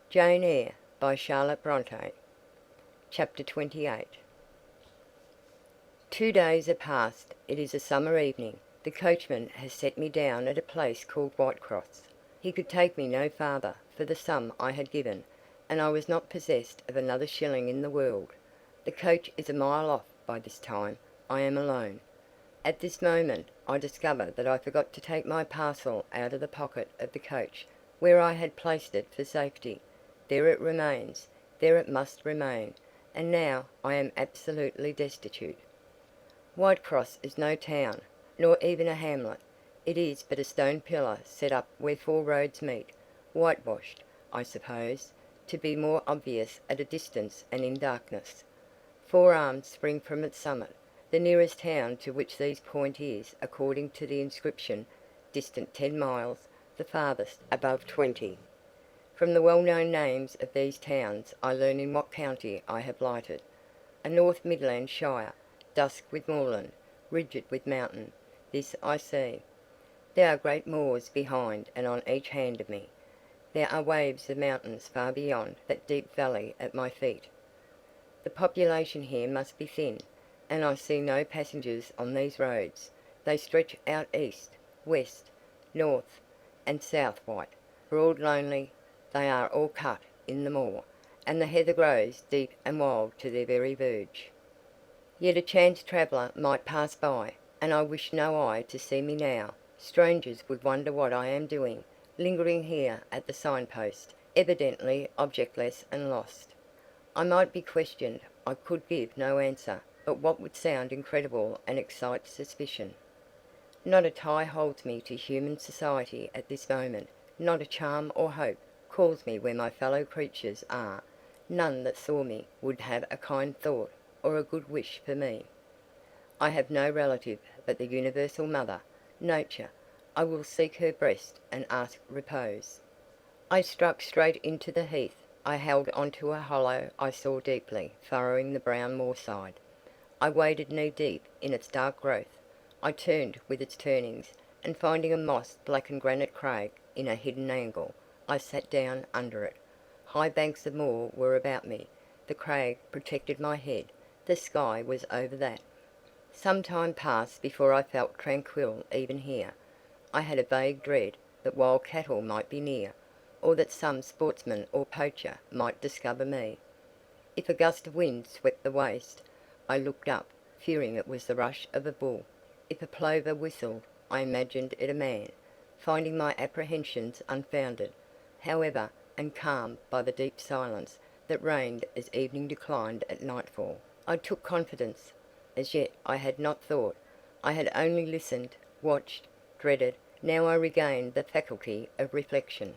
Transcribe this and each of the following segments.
Jane Eyre by Charlotte Bronte. Chapter 28. 2 days are past. It is a summer evening. The coachman has set me down at a place called Whitecross. He could take me no farther for the sum I had given, and I was not possessed of another shilling in the world. The coach is a mile off by this time. I am alone. At this moment I discover that I forgot to take my parcel out of the pocket of the coach, where I had placed it for safety. There it remains, there it must remain, and now I am absolutely destitute. Whitecross is no town, nor even a hamlet. It is but a stone pillar set up where four roads meet, whitewashed, I suppose, to be more obvious at a distance and in darkness. Four arms spring from its summit. The nearest town to which these point is, according to the inscription, distant 10 miles, the farthest above 20. From the well-known names of these towns I learn in what county I have lighted. A North Midland shire, dusk with moorland, rigid with mountain. This I see. There are great moors behind and on each hand of me. There are waves of mountains far beyond that deep valley at my feet. The population here must be thin, and I see no passengers on these roads. They stretch out east, west, north, and south white, broad, lonely. They are all cut in the moor, and the heather grows deep and wild to their very verge. Yet a chance traveller might pass by, and I wish no eye to see me now. Strangers would wonder what I am doing, lingering here at the signpost, evidently objectless and lost. I might be questioned. I could give no answer, but what would sound incredible and excite suspicion. Not a tie holds me to human society at this moment, not a charm or hope calls me where my fellow creatures are. None that saw me would have a kind thought or a good wish for me. I have no relative but the universal mother, Nature. I will seek her breast and ask repose. I struck straight into the heath. I held on to a hollow I saw deeply furrowing the brown moorside. I waded knee-deep in its dark growth. I turned with its turnings, and finding a moss-blackened granite crag in a hidden angle, I sat down under it. High banks of moor were about me. The crag protected my head. The sky was over that. Some time passed before I felt tranquil even here. I had a vague dread that wild cattle might be near, or that some sportsman or poacher might discover me. If a gust of wind swept the waste, I looked up, fearing it was the rush of a bull. If a plover whistled, I imagined it a man, finding my apprehensions unfounded, however, and calmed by the deep silence that reigned as evening declined at nightfall. I took confidence. As yet I had not thought. I had only listened, watched, dreaded. Now I regained the faculty of reflection.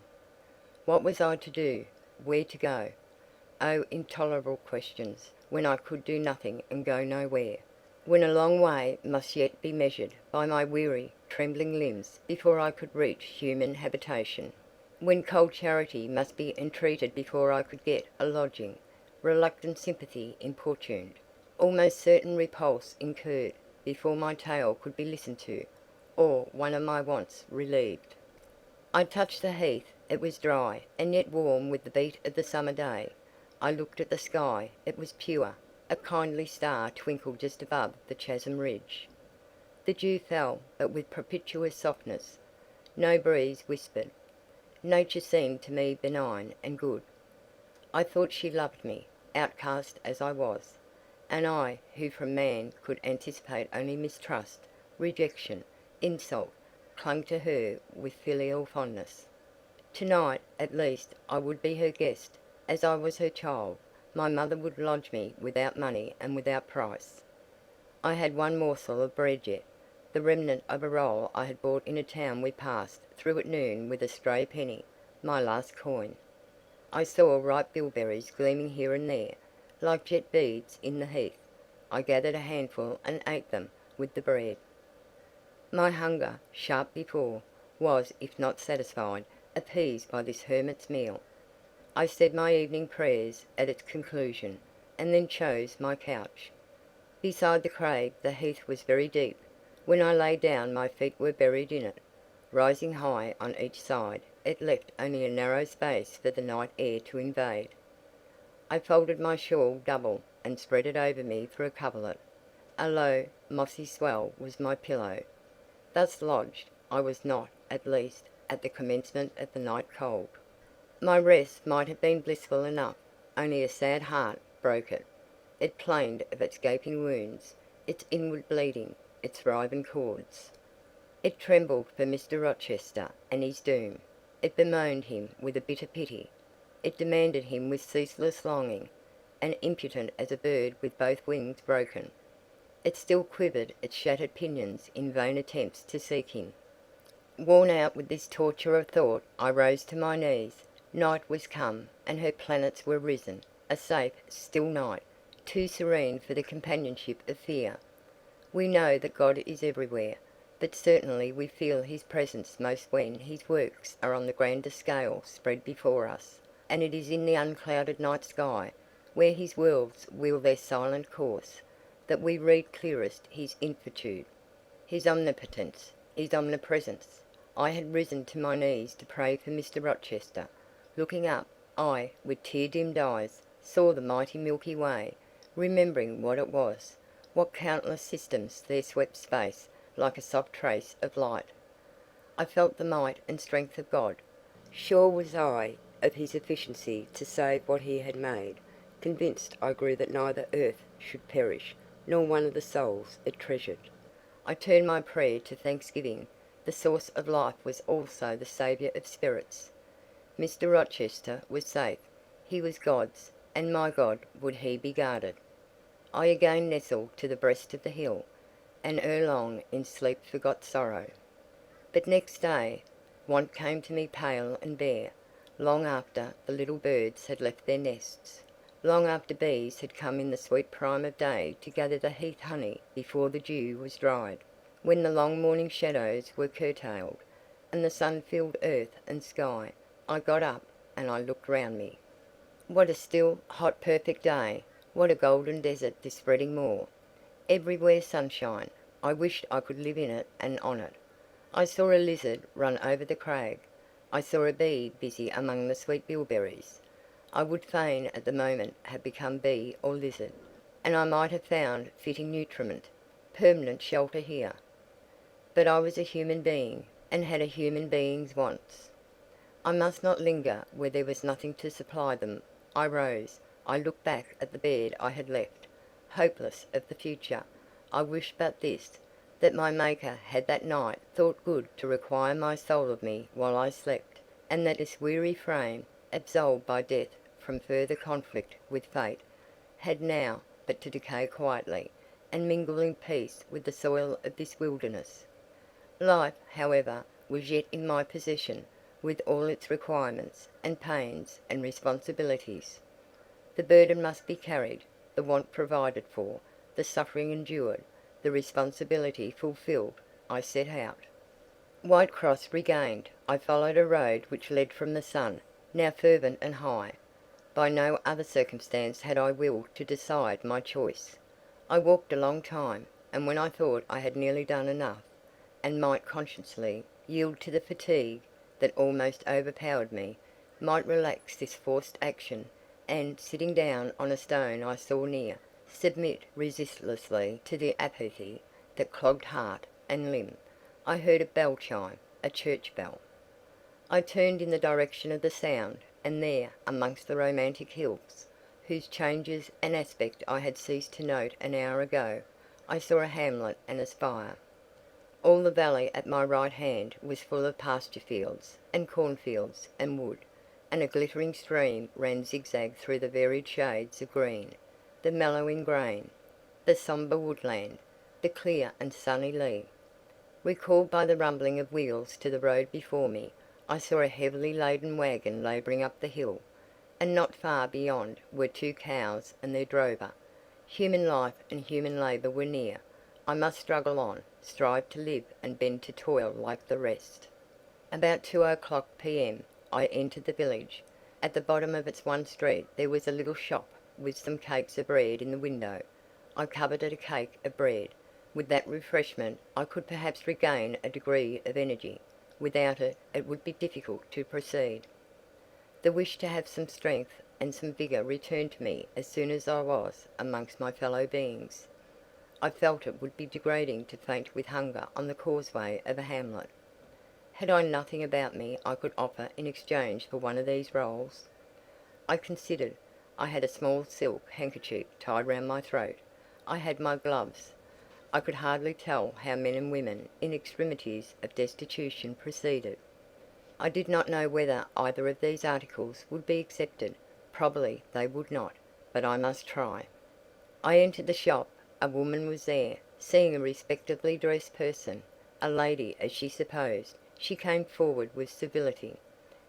What was I to do? Where to go? Oh, intolerable questions, when I could do nothing and go nowhere, when a long way must yet be measured by my weary, trembling limbs before I could reach human habitation, when cold charity must be entreated before I could get a lodging, reluctant sympathy importuned, almost certain repulse incurred before my tale could be listened to, or one of my wants relieved. I touched the heath. It was dry, and yet warm with the beat of the summer day. I looked at the sky. It was pure. A kindly star twinkled just above the chasm ridge. The dew fell, but with propitious softness. No breeze whispered. Nature seemed to me benign and good. I thought she loved me, outcast as I was, and I, who from man could anticipate only mistrust, rejection, insult, clung to her with filial fondness. To-night, at least, I would be her guest, as I was her child. My mother would lodge me without money and without price. I had one morsel of bread yet, the remnant of a roll I had bought in a town we passed through at noon with a stray penny, my last coin. I saw ripe bilberries gleaming here and there, like jet beads in the heath. I gathered a handful and ate them with the bread. My hunger, sharp before, was, if not satisfied, appeased by this hermit's meal. I said my evening prayers at its conclusion, and then chose my couch. Beside the crag the heath was very deep. When I lay down my feet were buried in it, rising high on each side. it left only a narrow space for the night air to invade. I folded my shawl double and spread it over me for a coverlet. A low, mossy swell was my pillow. Thus lodged, I was not, at least, at the commencement of the night cold. My rest might have been blissful enough, only a sad heart broke it. It plained of its gaping wounds, its inward bleeding, its riven chords. It trembled for Mr. Rochester and his doom. It bemoaned him with a bitter pity. It demanded him with ceaseless longing, and impotent as a bird with both wings broken. It still quivered its shattered pinions in vain attempts to seek him. Worn out with this torture of thought, I rose to my knees. Night was come, and her planets were risen, a safe, still night, too serene for the companionship of fear. We know that God is everywhere, but certainly we feel his presence most when his works are on the grandest scale spread before us, and it is in the unclouded night sky, where his worlds wheel their silent course, that we read clearest his infinitude, his omnipotence, his omnipresence. I had risen to my knees to pray for Mr. Rochester. Looking up, I, with tear-dimmed eyes, saw the mighty Milky Way, remembering what it was, what countless systems there swept space like a soft trace of light. I felt the might and strength of God. Sure was I of his efficiency to save what he had made. Convinced I grew that neither earth should perish, nor one of the souls it treasured. I turned my prayer to thanksgiving. The source of life was also the Saviour of spirits. Mr. Rochester was safe. He was God's, and my God would he be guarded. I again nestled to the breast of the hill, and ere long in sleep forgot sorrow. But next day, want came to me pale and bare, long after the little birds had left their nests, long after bees had come in the sweet prime of day to gather the heath honey before the dew was dried, when the long morning shadows were curtailed, and the sun filled earth and sky. I got up, and I looked round me. What a still, hot, perfect day! What a golden desert this spreading moor! Everywhere sunshine. I wished I could live in it and on it. I saw a lizard run over the crag. I saw a bee busy among the sweet bilberries. I would fain at the moment have become bee or lizard, and I might have found fitting nutriment, permanent shelter here. But I was a human being, and had a human being's wants. I must not linger where there was nothing to supply them. I rose. I looked back at the bed I had left, hopeless of the future. I wished but this, that my Maker had that night thought good to require my soul of me while I slept, and that this weary frame, absolved by death from further conflict with fate, had now but to decay quietly, and mingle in peace with the soil of this wilderness. Life, however, was yet in my possession, with all its requirements, and pains, and responsibilities. The burden must be carried, the want provided for, the suffering endured, the responsibility fulfilled. I set out. Whitecross regained, I followed a road which led from the sun, now fervent and high. By no other circumstance had I will to decide my choice. I walked a long time, and when I thought I had nearly done enough, and might conscientiously yield to the fatigue that almost overpowered me, might relax this forced action, and, sitting down on a stone I saw near, submit resistlessly to the apathy that clogged heart and limb, I heard a bell chime, a church bell. I turned in the direction of the sound, and there, amongst the romantic hills, whose changes and aspect I had ceased to note an hour ago, I saw a hamlet and a spire. All the valley at my right hand was full of pasture fields, and cornfields, and wood, and a glittering stream ran zigzag through the varied shades of green, the mellowing grain, the sombre woodland, the clear and sunny lea. Recalled by the rumbling of wheels to the road before me, I saw a heavily laden waggon labouring up the hill, and not far beyond were 2 cows and their drover. Human life and human labour were near. I must struggle on, strive to live and bend to toil like the rest. About 2 o'clock p.m. I entered the village. At the bottom of its one street there was a little shop with some cakes of bread in the window. I coveted a cake of bread. With that refreshment I could perhaps regain a degree of energy. Without it, it would be difficult to proceed. The wish to have some strength and some vigour returned to me as soon as I was amongst my fellow beings. I felt it would be degrading to faint with hunger on the causeway of a hamlet. Had I nothing about me I could offer in exchange for one of these rolls? I considered. I had a small silk handkerchief tied round my throat. I had my gloves. I could hardly tell how men and women in extremities of destitution proceeded. I did not know whether either of these articles would be accepted. Probably they would not, but I must try. I entered the shop. A woman was there. Seeing a respectably dressed person, a lady as she supposed, she came forward with civility.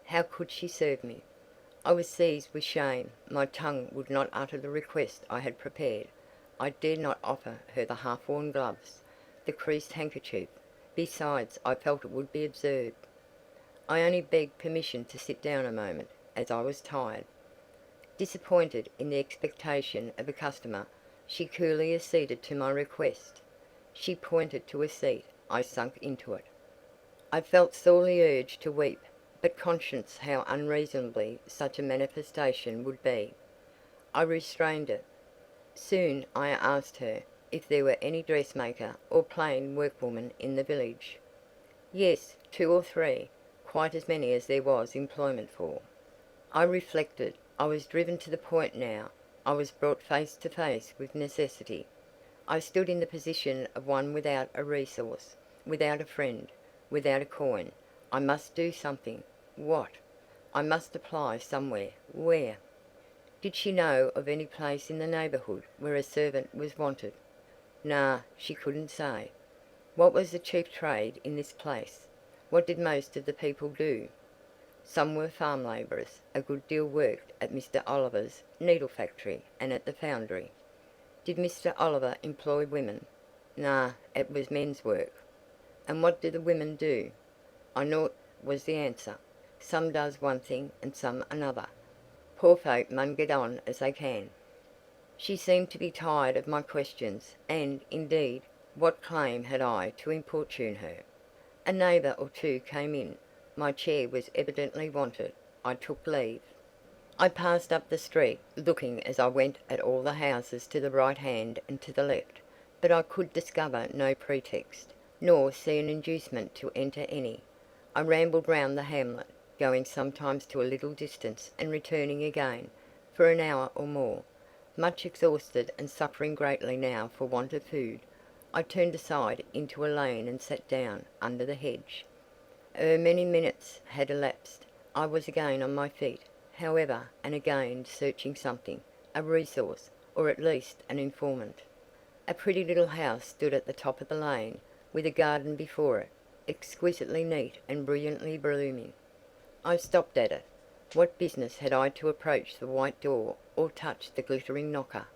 How could she serve me? I was seized with shame. My tongue would not utter the request I had prepared. I dared not offer her the half-worn gloves, the creased handkerchief. Besides, I felt it would be absurd. I only begged permission to sit down a moment, as I was tired. Disappointed in the expectation of a customer, she coolly acceded to my request. She pointed to a seat. I sank into it. I felt sorely urged to weep, but conscious how unreasonably such a manifestation would be, I restrained it. Soon I asked her if there were any dressmaker or plain workwoman in the village. Yes, 2 or 3, quite as many as there was employment for. I reflected. I was driven to the point now. I was brought face to face with necessity. I stood in the position of one without a resource, without a friend, without a coin. I must do something. What? I must apply somewhere. Where? Did she know of any place in the neighbourhood where a servant was wanted? Nah, she couldn't say. What was the chief trade in this place? What did most of the people do? Some were farm labourers. A good deal worked at Mr. Oliver's needle factory and at the foundry. Did Mr. Oliver employ women? Nah, it was men's work. And what do the women do? I know't was the answer. Some does one thing and some another. Poor folk mun get on as they can. She seemed to be tired of my questions, and, indeed, what claim had I to importune her? A neighbour or two came in. My chair was evidently wanted. I took leave. I passed up the street, looking as I went at all the houses to the right hand and to the left, but I could discover no pretext, nor see an inducement to enter any. I rambled round the hamlet, going sometimes to a little distance and returning again, for an hour or more. Much exhausted and suffering greatly now for want of food, I turned aside into a lane and sat down under the hedge. Ere many minutes had elapsed, I was again on my feet, however, and again searching something, a resource, or at least an informant. A pretty little house stood at the top of the lane, with a garden before it, exquisitely neat and brilliantly blooming. I stopped at it. What business had I to approach the white door or touch the glittering knocker?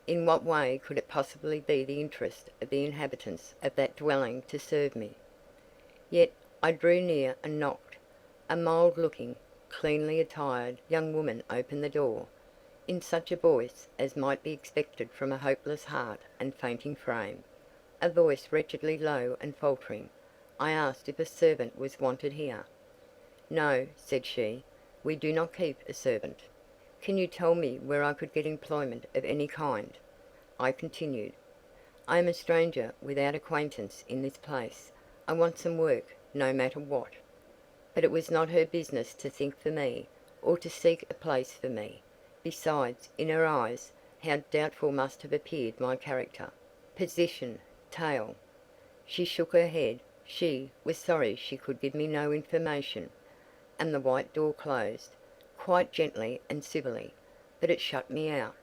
In what way could it possibly be the interest of the inhabitants of that dwelling to serve me? Yet I drew near and knocked. A mild-looking, cleanly attired young woman opened the door, in such a voice as might be expected from a hopeless heart and fainting frame, a voice wretchedly low and faltering. I asked if a servant was wanted here. No, said she, we do not keep a servant. Can you tell me where I could get employment of any kind? I continued. I am a stranger without acquaintance in this place. I want some work, no matter what. But it was not her business to think for me, or to seek a place for me. Besides, in her eyes, how doubtful must have appeared my character, position, tale. She shook her head. She was sorry she could give me no information, and the white door closed, quite gently and civilly, but it shut me out.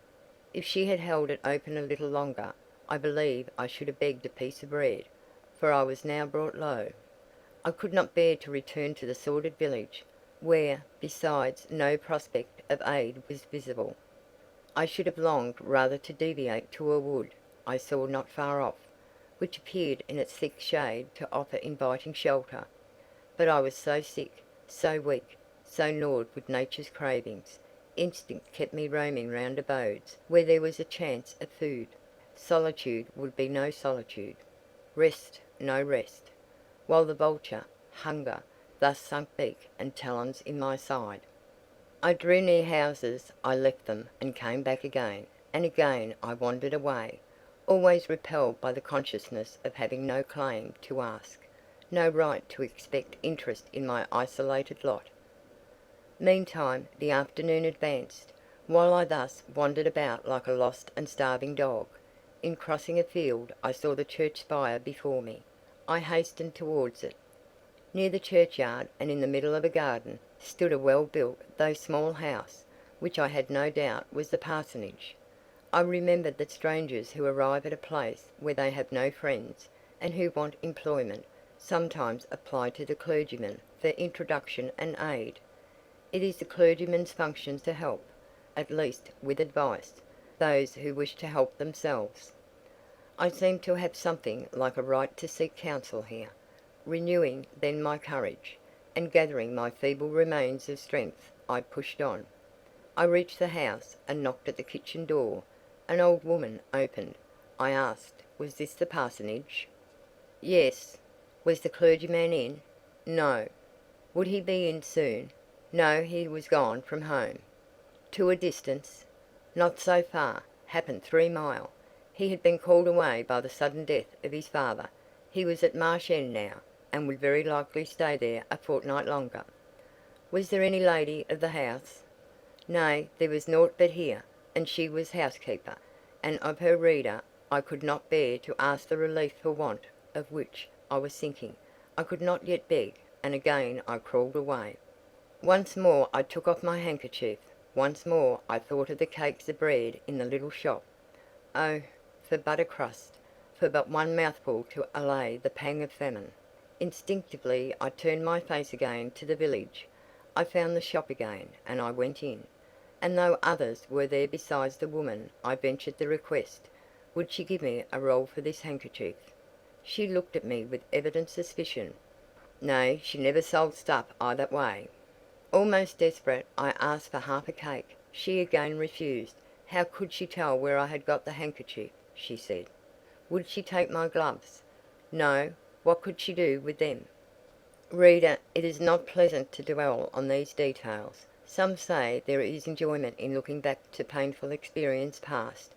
If she had held it open a little longer, I believe I should have begged a piece of bread, for I was now brought low. I could not bear to return to the sordid village, where, besides, no prospect of aid was visible. I should have longed rather to deviate to a wood I saw not far off, which appeared in its thick shade to offer inviting shelter. But I was so sick, so weak, so gnawed with nature's cravings, instinct kept me roaming round abodes where there was a chance of food. Solitude would be no solitude, rest no rest, while the vulture, hunger, thus sunk beak and talons in my side. I drew near houses, I left them, and came back again, and again I wandered away, always repelled by the consciousness of having no claim to ask, no right to expect interest in my isolated lot. Meantime the afternoon advanced. While I thus wandered about like a lost and starving dog, in crossing a field I saw the church spire before me. I hastened towards it. Near the churchyard, and in the middle of a garden, stood a well-built though small house, which I had no doubt was the parsonage. I remembered that strangers who arrive at a place where they have no friends, and who want employment, sometimes apply to the clergyman for introduction and aid. It is the clergyman's function to help, at least with advice, those who wish to help themselves. I seemed to have something like a right to seek counsel here. Renewing then my courage, and gathering my feeble remains of strength, I pushed on. I reached the house, and knocked at the kitchen door. An old woman opened. I asked, was this the parsonage? Yes. Was the clergyman in? No. Would he be in soon? No, he was gone from home. To a distance? Not so far. Happened 3 mile. He had been called away by the sudden death of his father. He was at Marsh End now, and would very likely stay there a fortnight longer. Was there any lady of the house? Nay, there was nought but here, and she was housekeeper, and of her reader I could not bear to ask the relief for want of which I was sinking. I could not yet beg, and again I crawled away. Once more I took off my handkerchief. Once more I thought of the cakes of bread in the little shop. Oh, for but a crust, for but one mouthful to allay the pang of famine. Instinctively I turned my face again to the village. I found the shop again, and I went in. And though others were there besides the woman, I ventured the request, would she give me a roll for this handkerchief? She looked at me with evident suspicion. Nay, she never sold stuff that way. Almost desperate, I asked for half a cake. She again refused. How could she tell where I had got the handkerchief? She said. Would she take my gloves? No. What could she do with them? Reader, it is not pleasant to dwell on these details. Some say there is enjoyment in looking back to painful experience past,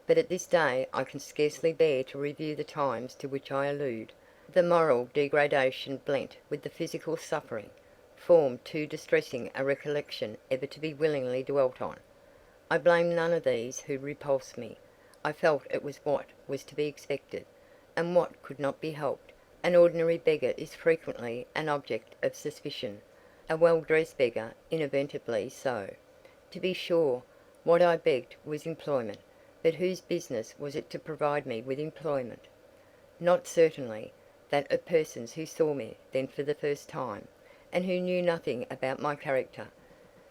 but at this day I can scarcely bear to review the times to which I allude. The moral degradation blent with the physical suffering formed too distressing a recollection ever to be willingly dwelt on. I blame none of these who repulsed me. I felt it was what was to be expected, and what could not be helped. An ordinary beggar is frequently an object of suspicion, a well-dressed beggar inevitably so. To be sure, what I begged was employment, but whose business was it to provide me with employment? Not certainly that of persons who saw me then for the first time, and who knew nothing about my character.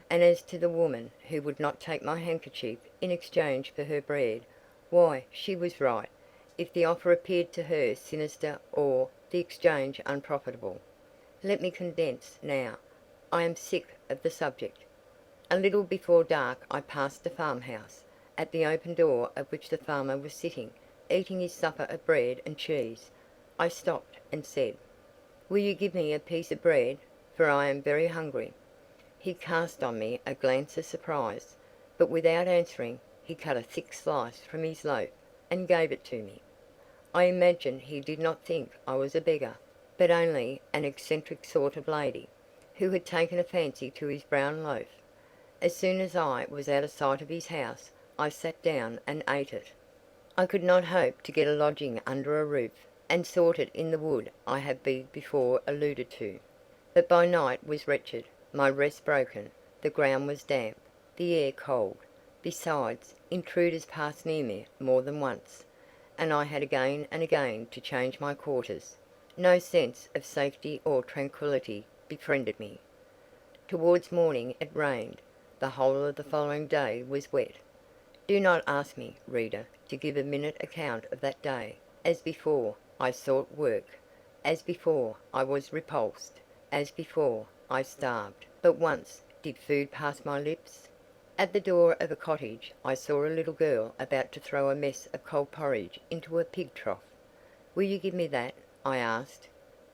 And as to the woman who would not take my handkerchief in exchange for her bread, why, she was right, if the offer appeared to her sinister or the exchange unprofitable. Let me condense now. I am sick of the subject. A little before dark I passed a farmhouse, at the open door of which the farmer was sitting, eating his supper of bread and cheese. I stopped and said, will you give me a piece of bread, for I am very hungry? He cast on me a glance of surprise, but without answering he cut a thick slice from his loaf and gave it to me. I imagine he did not think I was a beggar, but only an eccentric sort of lady, who had taken a fancy to his brown loaf. As soon as I was out of sight of his house, I sat down and ate it. I could not hope to get a lodging under a roof, and sought it in the wood I have before alluded to. But by night was wretched, my rest broken, the ground was damp, the air cold. Besides, intruders passed near me more than once, and I had again and again to change my quarters. No sense of safety or tranquillity befriended me. Towards morning it rained. The whole of the following day was wet. Do not ask me, reader, to give a minute account of that day. As before, I sought work. As before, I was repulsed. As before, I starved. But once did food pass my lips? At the door of a cottage I saw a little girl about to throw a mess of cold porridge into a pig trough. Will you give me that? I asked.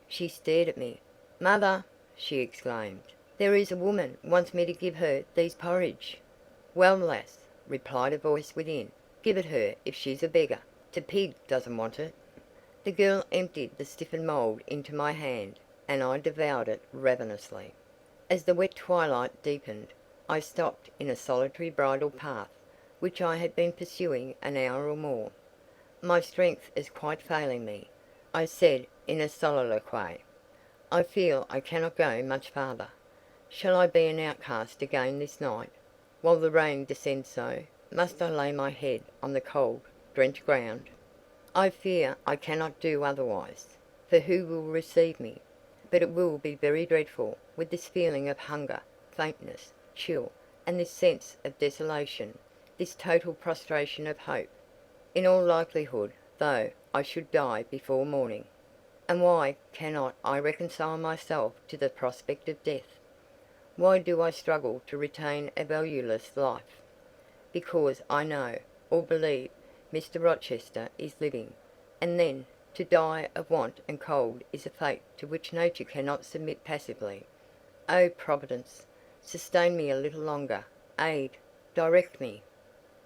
She stared at me. "Mother!" she exclaimed, "there is a woman wants me to give her these porridge." "Well, lass," replied a voice within, "give it her if she's a beggar. T' pig doesn't want it." The girl emptied the stiffened mould into my hand, and I devoured it ravenously. As the wet twilight deepened, I stopped in a solitary bridle path, which I had been pursuing an hour or more. "My strength is quite failing me," I said in a soliloquy. "I feel I cannot go much farther. Shall I be an outcast again this night, while the rain descends so? Must I lay my head on the cold, drenched ground? I fear I cannot do otherwise, for who will receive me? But it will be very dreadful, with this feeling of hunger, faintness, chill, and this sense of desolation, this total prostration of hope. In all likelihood, though, I should die before morning. And why cannot I reconcile myself to the prospect of death? Why do I struggle to retain a valueless life? Because I know, or believe, Mr. Rochester is living, and then, to die of want and cold is a fate to which nature cannot submit passively. Oh, Providence, sustain me a little longer. Aid, direct me."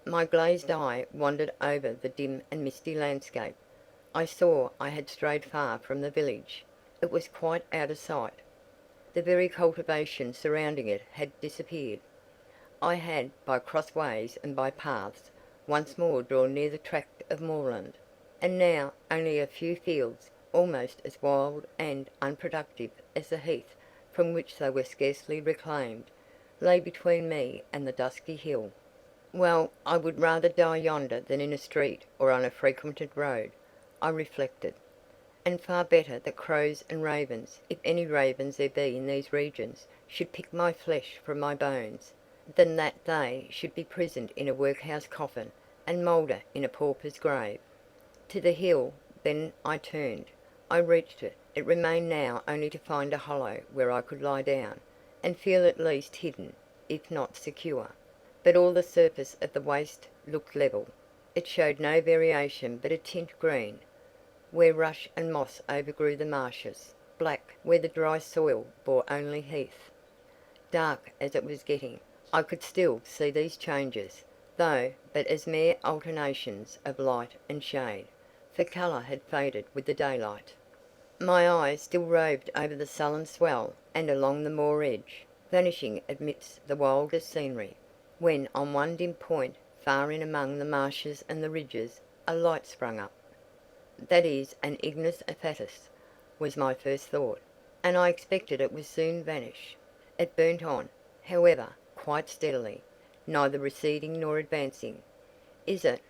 My glazed eye wandered over the dim and misty landscape. I saw I had strayed far from the village. It was quite out of sight. The very cultivation surrounding it had disappeared. I had, by cross ways and by paths, once more drawn near the tract of moorland, and now only a few fields, almost as wild and unproductive as the heath from which they were scarcely reclaimed, lay between me and the dusky hill. "Well, I would rather die yonder than in a street or on a frequented road," I reflected. "And far better that crows and ravens, if any ravens there be in these regions, should pick my flesh from my bones, than that they should be prisoned in a workhouse coffin, and moulder in a pauper's grave." To the hill then I turned. I reached it. It remained now only to find a hollow where I could lie down, and feel at least hidden, if not secure. But all the surface of the waste looked level. It showed no variation but a tint green, where rush and moss overgrew the marshes; black, where the dry soil bore only heath. Dark as it was getting, I could still see these changes, though but as mere alternations of light and shade, for colour had faded with the daylight. My eye still roved over the sullen swell and along the moor edge, vanishing amidst the wildest scenery, when on one dim point, far in among the marshes and the ridges, a light sprang up. "That is an ignis fatuus," was my first thought, and I expected it would soon vanish. It burnt on, however, quite steadily, neither receding nor advancing. "Is it,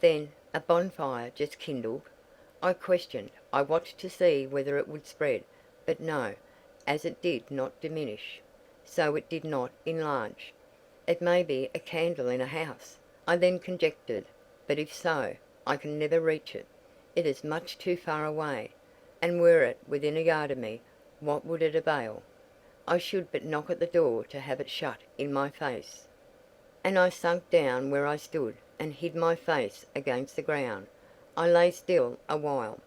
then, a bonfire just kindled?" I questioned. I watched to see whether it would spread, but no, as it did not diminish, so it did not enlarge. "It may be a candle in a house," I then conjectured, "but if so, I can never reach it. It is much too far away, and were it within a yard of me, what would it avail? I should but knock at the door to have it shut in my face." And I sank down where I stood, and hid my face against the ground. I lay still a while.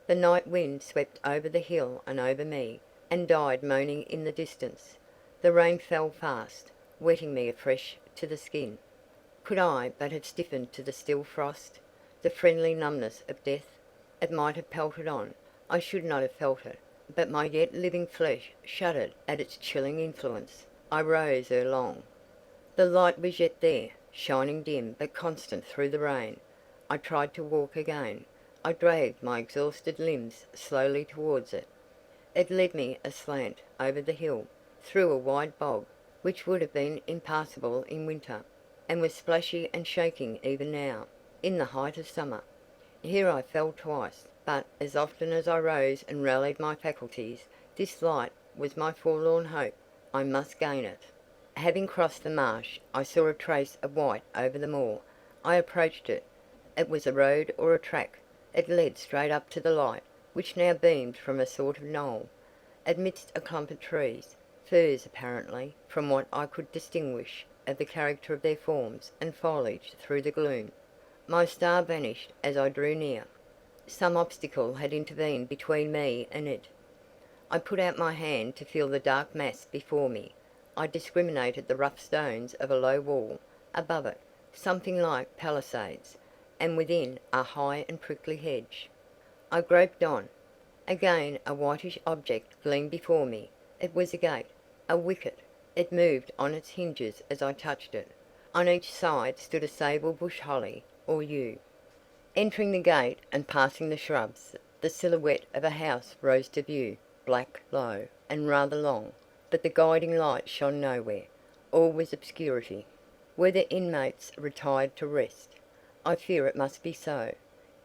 The night wind swept over the hill and over me, and died moaning in the distance. The rain fell fast, wetting me afresh to the skin. Could I but have stiffened to the still frost, the friendly numbness of death, it might have pelted on. I should not have felt it, but my yet living flesh shuddered at its chilling influence. I rose ere long. The light was yet there, shining dim but constant through the rain. I tried to walk again. I dragged my exhausted limbs slowly towards it. It led me aslant over the hill, through a wide bog, which would have been impassable in winter, and was splashy and shaking even now, in the height of summer. Here I fell twice, but as often as I rose and rallied my faculties, this light was my forlorn hope. I must gain it. Having crossed the marsh, I saw a trace of white over the moor. I approached it. It was a road or a track. It led straight up to the light, which now beamed from a sort of knoll, amidst a clump of trees, firs apparently, from what I could distinguish of the character of their forms and foliage through the gloom. My star vanished as I drew near. Some obstacle had intervened between me and it. I put out my hand to feel the dark mass before me. I discriminated the rough stones of a low wall, above it, something like palisades, and within a high and prickly hedge. I groped on. Again a whitish object gleamed before me. It was a gate, a wicket. It moved on its hinges as I touched it. On each side stood a sable bush holly, or yew. Entering the gate and passing the shrubs, the silhouette of a house rose to view, black, low, and rather long, but the guiding light shone nowhere. All was obscurity. Were the inmates retired to rest? I fear it must be so.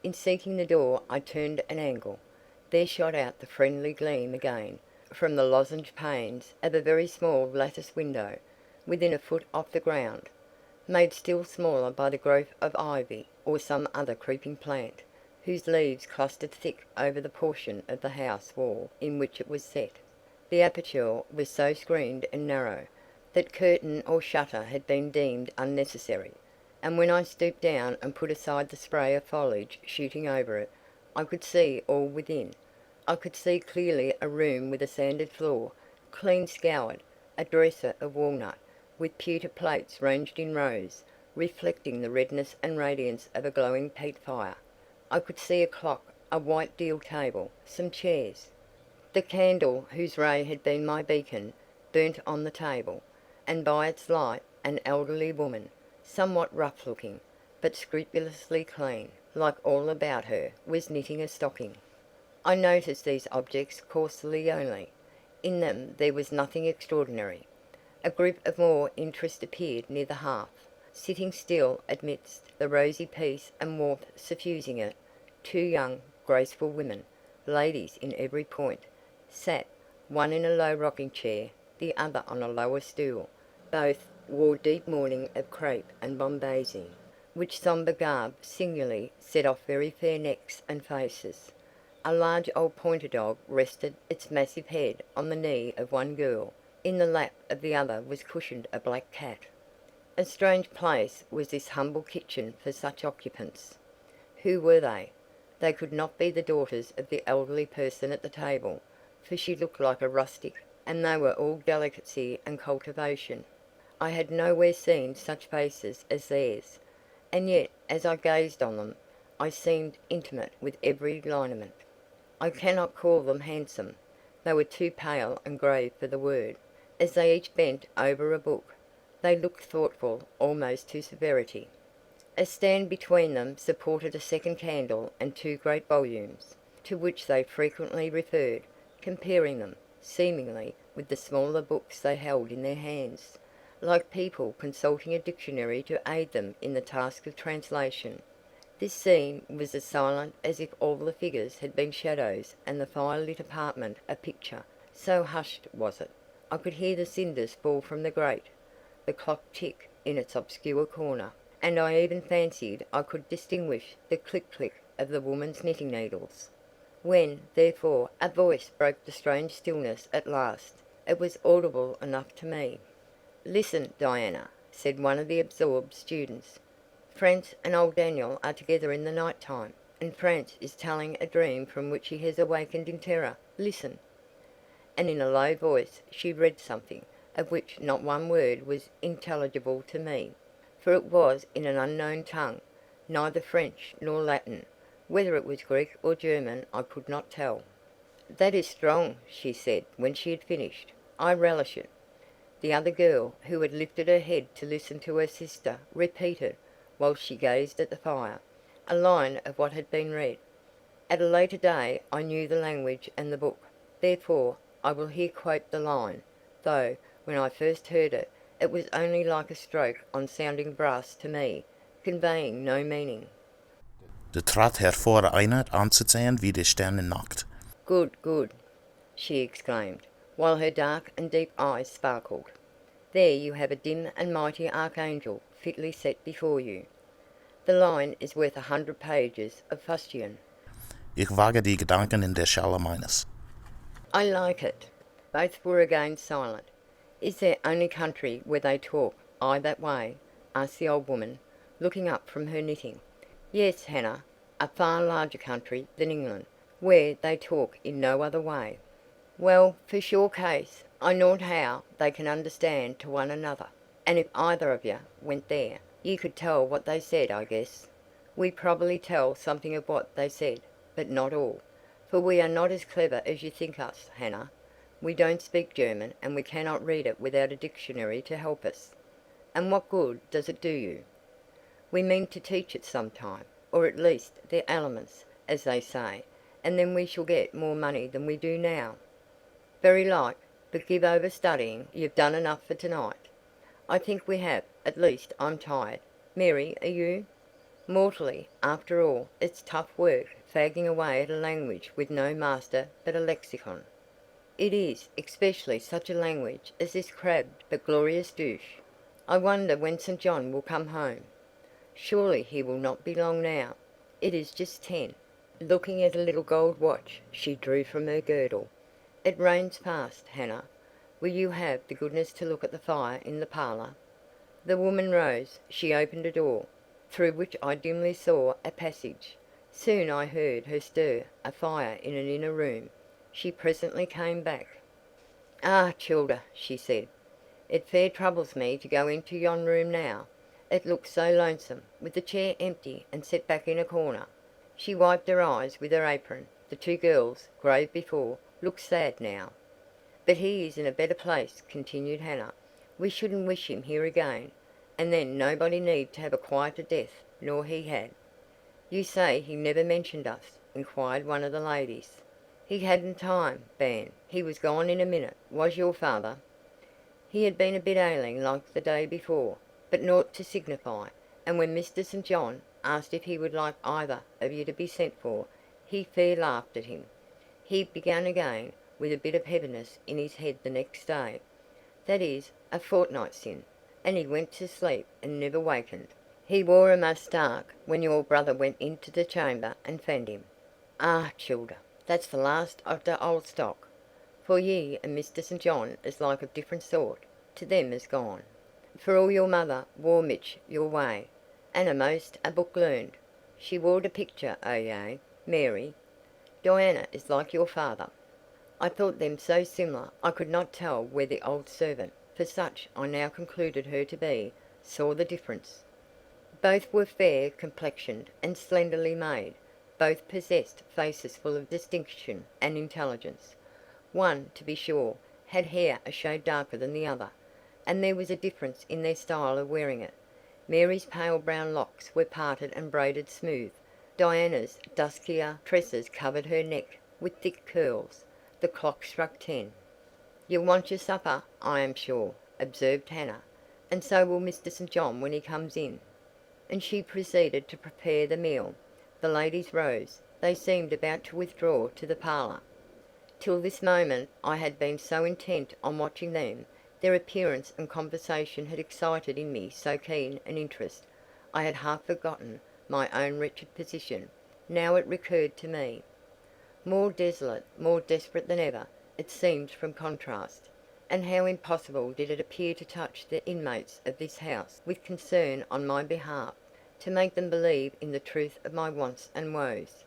In seeking the door I turned an angle. There shot out the friendly gleam again, from the lozenge panes of a very small lattice window, within a foot off the ground, made still smaller by the growth of ivy or some other creeping plant, whose leaves clustered thick over the portion of the house wall in which it was set. The aperture was so screened and narrow, that curtain or shutter had been deemed unnecessary, and when I stooped down and put aside the spray of foliage shooting over it, I could see all within. I could see clearly a room with a sanded floor, clean scoured, a dresser of walnut, with pewter plates ranged in rows, reflecting the redness and radiance of a glowing peat fire. I could see a clock, a white deal table, some chairs. The candle, whose ray had been my beacon, burnt on the table, and by its light an elderly woman, somewhat rough-looking, but scrupulously clean, like all about her, was knitting a stocking. I noticed these objects coarsely only. In them there was nothing extraordinary. A group of more interest appeared near the hearth. Sitting still amidst the rosy peace and warmth suffusing it, two young, graceful women, ladies in every point, sat, one in a low rocking chair, the other on a lower stool. Both wore deep mourning of crape and bombazine, which sombre garb singularly set off very fair necks and faces. A large old pointer dog rested its massive head on the knee of one girl. In the lap of the other was cushioned a black cat. A strange place was this humble kitchen for such occupants. Who were they? They could not be the daughters of the elderly person at the table, for she looked like a rustic, and they were all delicacy and cultivation. I had nowhere seen such faces as theirs, and yet as I gazed on them, I seemed intimate with every lineament. I cannot call them handsome. They were too pale and grave for the word. As they each bent over a book, they looked thoughtful almost to severity. A stand between them supported a second candle and two great volumes, to which they frequently referred, comparing them, seemingly, with the smaller books they held in their hands, like people consulting a dictionary to aid them in the task of translation. This scene was as silent as if all the figures had been shadows and the fire-lit apartment a picture, so hushed was it. I could hear the cinders fall from the grate, the clock tick in its obscure corner, and I even fancied I could distinguish the click-click of the woman's knitting needles. When, therefore, a voice broke the strange stillness at last, it was audible enough to me. "Listen, Diana," said one of the absorbed students. "France and old Daniel are together in the night time, and France is telling a dream from which he has awakened in terror. Listen." And in a low voice she read something, of which not one word was intelligible to me, for it was in an unknown tongue, neither French nor Latin. Whether it was Greek or German I could not tell. "That is strong," she said when she had finished. "I relish it." The other girl, who had lifted her head to listen to her sister, repeated, while she gazed at the fire, a line of what had been read. At a later day I knew the language and the book, therefore I will here quote the line, though, when I first heard it, it was only like a stroke on sounding brass to me, conveying no meaning. Det trat hervor einer anzusehen wie die Sterne Nacht. "Good, good," she exclaimed, while her dark and deep eyes sparkled. "There you have a dim and mighty archangel fitly set before you. The line is worth 100 pages of fustian." Ich wage die Gedanken in der Schale meines. "I like it." Both were again silent. "Is there only country where they talk that way?" asked the old woman, looking up from her knitting. "Yes, Hannah, a far larger country than England, where they talk in no other way." Well, for sure case, I knowed how they can understand to one another, and if either of ye went there, ye could tell what they said, I guess. We probably tell something of what they said, but not all, for we are not as clever as you think us, Hannah. We don't speak German, and we cannot read it without a dictionary to help us. And what good does it do you? We mean to teach it some time, or at least the elements, as they say, and then we shall get more money than we do now. Very like, but give over studying. You've done enough for tonight. I think we have. At least I'm tired. Mary, are you? Mortally. After all, it's tough work, fagging away at a language with no master but a lexicon. It is, especially such a language as this crabbed but glorious douche. I wonder when St. John will come home. Surely he will not be long now. It is just 10. Looking at a little gold watch she drew from her girdle. It rains fast, Hannah. Will you have the goodness to look at the fire in the parlour? The woman rose. She opened a door, through which I dimly saw a passage. Soon I heard her stir a fire in an inner room. She presently came back. "Ah, childer," she said, "it fair troubles me to go into yon room now. It looks so lonesome, with the chair empty and set back in a corner." She wiped her eyes with her apron. The two girls, grave before, looked sad now. "But he is in a better place," continued Hannah. "We shouldn't wish him here again, and then nobody need to have a quieter death nor he had." "You say he never mentioned us?" inquired one of the ladies. "He hadn't time, Ban. He was gone in a minute. Was your father?" "He had been a bit ailing like the day before, but naught to signify, and when Mr. St. John asked if he would like either of you to be sent for, he fair laughed at him. He began again, with a bit of heaviness in his head the next day, that is, a fortnight sin, and he went to sleep and never wakened. He wore a moustache when your brother went into the chamber and found him. Ah, childer, that's the last of the old stock, for ye and Mr. St. John is like of different sort, to them is gone. For all your mother wore mich your way, and a'most a book learned. She wore the picture o' ye, Mary. Diana is like your father. I thought them so similar I could not tell where the old servant, for such I now concluded her to be, saw the difference. Both were fair complexioned and slenderly made. Both possessed faces full of distinction and intelligence. One, to be sure, had hair a shade darker than the other, and there was a difference in their style of wearing it. Mary's pale brown locks were parted and braided smooth. Diana's duskier tresses covered her neck with thick curls. The clock struck 10. "You'll want your supper, I am sure," observed Hannah, "and so will Mr. St. John when he comes in." And she proceeded to prepare the meal. The ladies rose. They seemed about to withdraw to the parlour. Till this moment I had been so intent on watching them, their appearance and conversation had excited in me so keen an interest, I had half forgotten my own wretched position. Now it recurred to me. More desolate, more desperate than ever, it seemed from contrast. And how impossible did it appear to touch the inmates of this house with concern on my behalf, to make them believe in the truth of my wants and woes,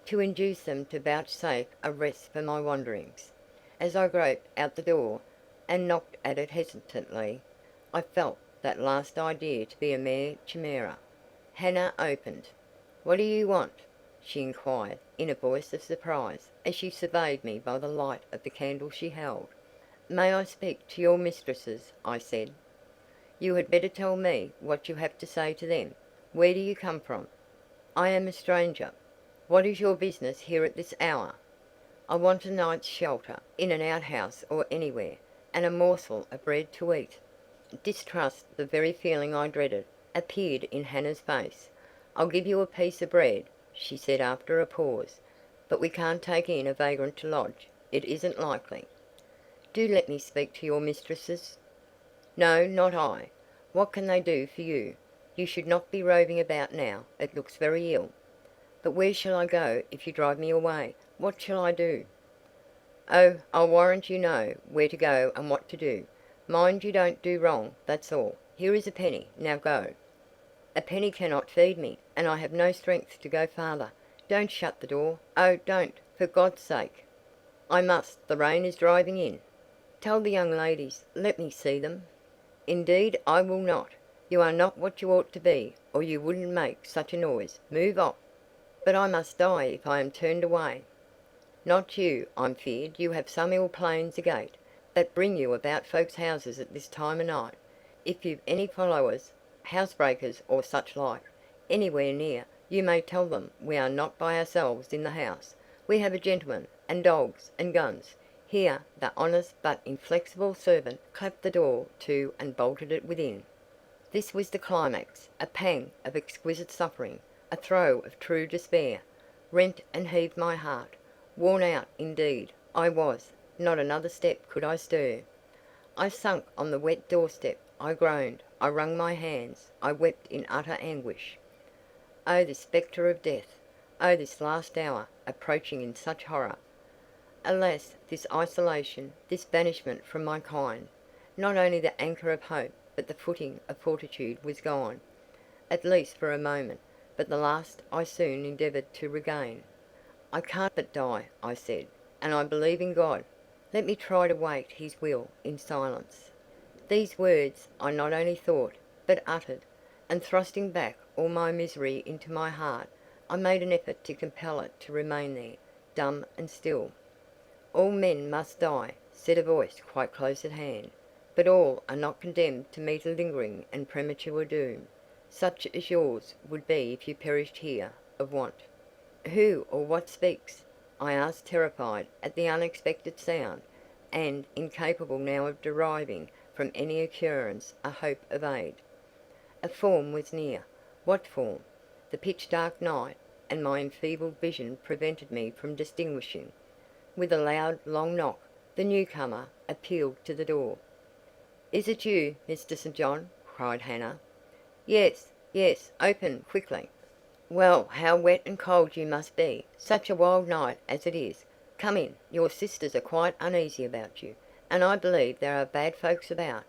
to induce them to vouchsafe a rest for my wanderings. As I groped out the door, and knocked at it hesitatingly, I felt that last idea to be a mere chimera. Hannah opened. "What do you want?" she inquired, in a voice of surprise, as she surveyed me by the light of the candle she held. "May I speak to your mistresses?" I said. "You had better tell me what you have to say to them. Where do you come from?" "I am a stranger." "What is your business here at this hour?" "I want a night's shelter, in an outhouse or anywhere, and a morsel of bread to eat." Distrust, the very feeling I dreaded, appeared in Hannah's face. "I'll give you a piece of bread," she said after a pause, "but we can't take in a vagrant to lodge. It isn't likely." "Do let me speak to your mistresses." "No, not I. What can they do for you? You should not be roving about now. It looks very ill." "But where shall I go if you drive me away? What shall I do?" "Oh, I'll warrant you know where to go and what to do. Mind you don't do wrong, that's all. Here is a penny. Now go." "A penny cannot feed me, and I have no strength to go farther. Don't shut the door. Oh, don't, for God's sake." "I must. The rain is driving in." "Tell the young ladies. Let me see them." "Indeed I will not. You are not what you ought to be, or you wouldn't make such a noise. Move off." "But I must die if I am turned away." "Not you. I'm feared you have some ill plans agate, that bring you about folks' houses at this time o' night. If you've any followers, housebreakers or such like, anywhere near, you may tell them we are not by ourselves in the house. We have a gentleman, and dogs, and guns." Here the honest but inflexible servant clapped the door to and bolted it within. This was the climax. A pang of exquisite suffering, a throe of true despair, rent and heaved my heart. Worn out, indeed, I was. Not another step could I stir. I sank on the wet doorstep. I groaned. I wrung my hands. I wept in utter anguish. Oh, this spectre of death! Oh, this last hour, approaching in such horror! Alas, this isolation, this banishment from my kind! Not only the anchor of hope, but the footing of fortitude was gone, at least for a moment, but the last I soon endeavoured to regain. "I can't but die," I said, "and I believe in God. Let me try to wait His will in silence." These words I not only thought, but uttered, and thrusting back all my misery into my heart, I made an effort to compel it to remain there, dumb and still. "All men must die," said a voice quite close at hand, "but all are not condemned to meet a lingering and premature doom, such as yours would be if you perished here of want." "Who or what speaks?" I asked, terrified at the unexpected sound, and incapable now of deriving from any occurrence a hope of aid. A form was near. What form? The pitch dark night and my enfeebled vision prevented me from distinguishing. With a loud, long knock, the newcomer appealed to the door. "Is it you, Mr. St. John?" cried Hannah. "Yes, yes, open quickly." "Well, how wet and cold you must be, such a wild night as it is. Come in. Your sisters are quite uneasy about you, and I believe there are bad folks about.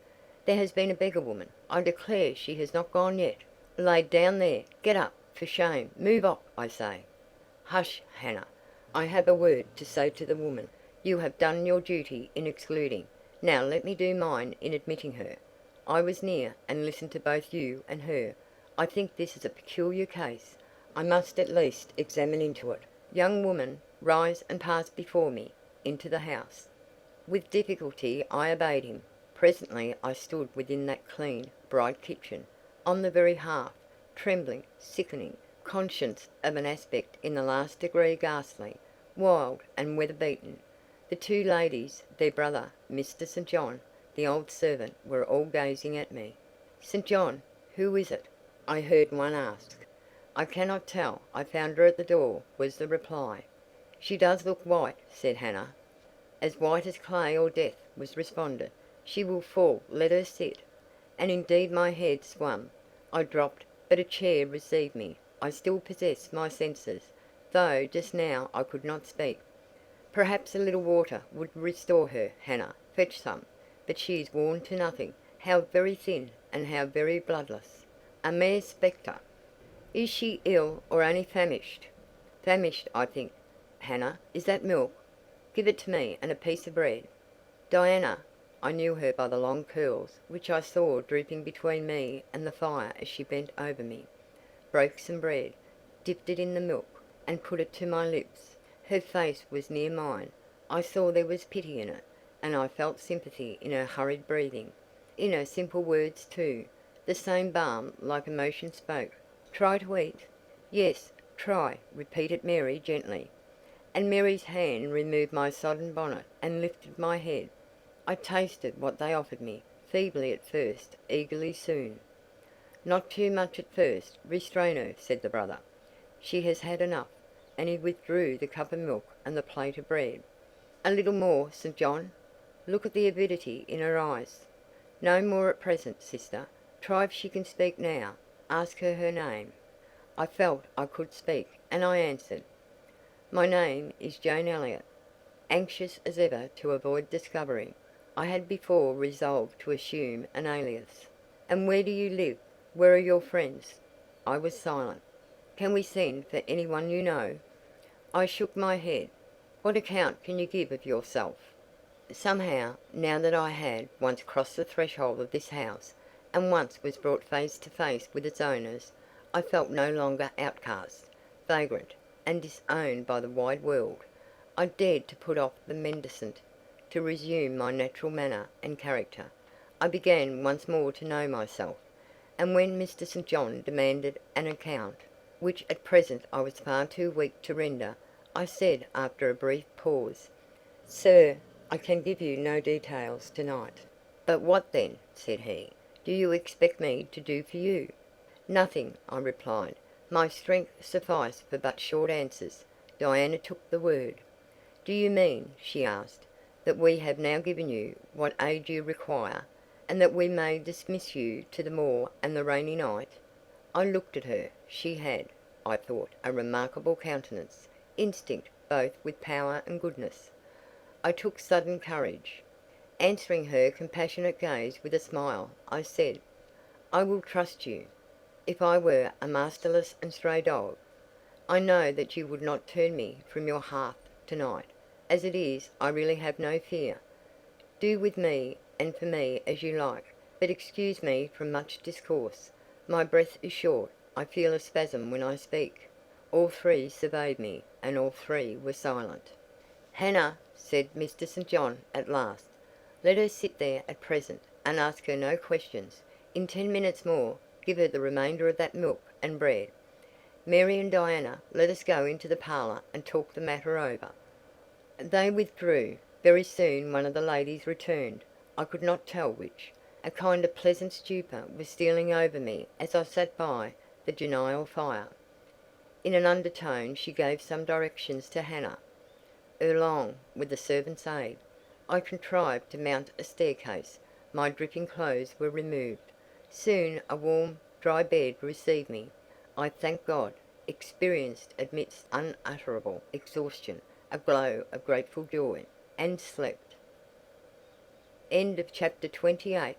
There has been a beggar woman, I declare she has not gone yet, laid down there. Get up, for shame. Move off, I say." "Hush, Hannah. I have a word to say to the woman. You have done your duty in excluding. Now let me do mine in admitting her. I was near, and listened to both you and her. I think this is a peculiar case. I must at least examine into it. Young woman, rise and pass before me into the house." With difficulty I obeyed him. Presently I stood within that clean, bright kitchen, on the very hearth, trembling, sickening, conscious of an aspect in the last degree ghastly, wild, and weather-beaten. The two ladies, their brother, Mr. St. John, the old servant, were all gazing at me. "St. John, who is it?" I heard one ask. "I cannot tell. I found her at the door," was the reply. "She does look white," said Hannah. "As white as clay or death," was responded. "She will fall. Let her sit." And indeed my head swam. I dropped, but a chair received me. I still possessed my senses, though just now I could not speak. "Perhaps a little water would restore her, Hannah. Fetch some. But she is worn to nothing. How very thin, and how very bloodless. A mere spectre." "Is she ill, or only famished?" "Famished, I think. Hannah, is that milk? Give it to me, and a piece of bread." Diana, I knew her by the long curls which I saw drooping between me and the fire as she bent over me, broke some bread, dipped it in the milk, and put it to my lips. Her face was near mine. I saw there was pity in it, and I felt sympathy in her hurried breathing, in her simple words too. The same balm like emotion spoke. "Try to eat." "Yes, try," repeated Mary gently. And Mary's hand removed my sodden bonnet and lifted my head. I tasted what they offered me, feebly at first, eagerly soon. "Not too much at first. Restrain her," said the brother. "She has had enough," and he withdrew the cup of milk and the plate of bread. "A little more, St. John. Look at the avidity in her eyes." "No more at present, sister. Try if she can speak now. Ask her her name." I felt I could speak, and I answered, "My name is Jane Elliott." Anxious as ever to avoid discovery, I had before resolved to assume an alias. "And where do you live? Where are your friends?" I was silent. "Can we send for any one you know?" I shook my head. What account can you give of yourself?" Somehow, now that I had once crossed the threshold of this house, and once was brought face to face with its owners, I felt no longer outcast, vagrant, and disowned by the wide world. I dared to put off the mendicant, to resume my natural manner and character. I began once more to know myself, and when Mr. St. John demanded an account, which at present I was far too weak to render, I said after a brief pause, "Sir, I can give you no details tonight." "But what then," said he, "do you expect me to do for you?" "Nothing," I replied. My strength sufficed for but short answers. Diana took the word. "Do you mean," she asked, "that we have now given you what aid you require, and that we may dismiss you to the moor and the rainy night?" I looked at her. She had, I thought, a remarkable countenance, instinct both with power and goodness. I took sudden courage. Answering her compassionate gaze with a smile, I said, "I will trust you. If I were a masterless and stray dog, I know that you would not turn me from your hearth tonight. As it is, I really have no fear. Do with me and for me as you like, but excuse me from much discourse. My breath is short. I feel a spasm when I speak." All three surveyed me, and all three were silent. "Hannah," said Mr. St. John at last, "let her sit there at present, and ask her no questions. In 10 minutes more, give her the remainder of that milk and bread. Mary and Diana, let us go into the parlour and talk the matter over." They withdrew. Very soon one of the ladies returned. I could not tell which. A kind of pleasant stupor was stealing over me as I sat by the genial fire. In an undertone she gave some directions to Hannah. Erelong, with the servant's aid, I contrived to mount a staircase. My dripping clothes were removed. Soon a warm, dry bed received me. I thanked God, experienced amidst unutterable exhaustion a glow of grateful joy, and slept. End of chapter 28.